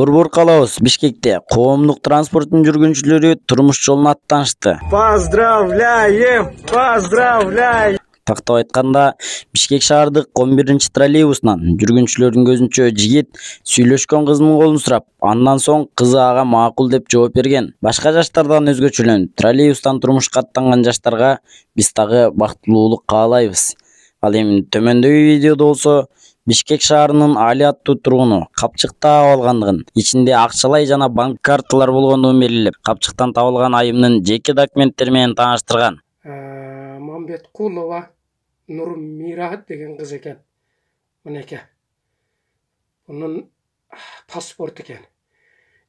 Борбор калабыз Бишкекте коомдук транспорттун жүргүнчүлөрү турмуш жолуна аттанышты. Поздравляем! Поздравляем! Тактап айтканда, Бишкек шаардык 11 троллейбусунан жүргүнчүлөрдүн көзүнчө жигит сүйлөшкөн кызынын колун сурап, андан соң кызы ага макул деп жооп берген. Башка жаштардан өзгөчөлөнүп, троллейбустан турмушка аттанган жаштарга биз дагы бактылуулук каалайбыз. Ал эми төмөндөгү видеодо болсо Бишкек шаарынын Али аттуу тургуну капчык таап алгандыгын, ичинде акчалай жана банк карталар болгондугун белгилеп, капчыктан табылган айымдын жеке документтери менен тааныштырган. Мамбеткулова Нурмира деген кыз экен. Мынеке. Bunun pasportu eкен.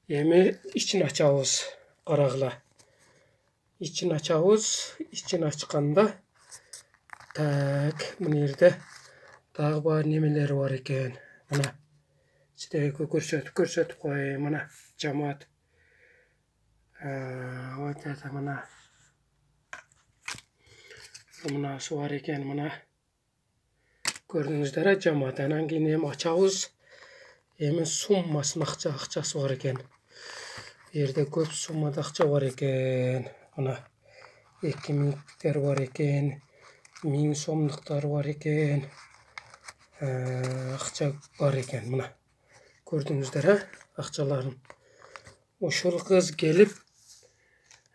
Эми ичин ачабыз, карагыла. İçin açabыз, için açkanda tak мына жерде дагы бар немелери бар экен. Мына сиздерге көрсөтүп коеюн. Мына жамаат. Вот это мына. Мынасы бар экен, мына. Көрдүңүздөр, жамаат. Анан кийин эми ачабыз. Эми суммасын акчасы бар экен. Бу жерде көп суммада акча бар экен. Мына 2000-тер бар экен. 1000 сомдуктар бар экен. Акча бар экен, мына. Көрдүңүздөр, акчаларын. Ушул кыз келип,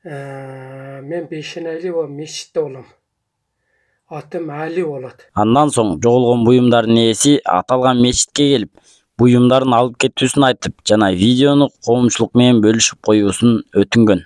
мен Бешенали мечитте болом. Атым Али болот. Андан соң жоголгон буюмдардын ээси аталган мечитке келип, буюмдарын алып кетүүсүн айтып жана видеону коомчулук менен бөлүшүп коюусун өтүнгөн.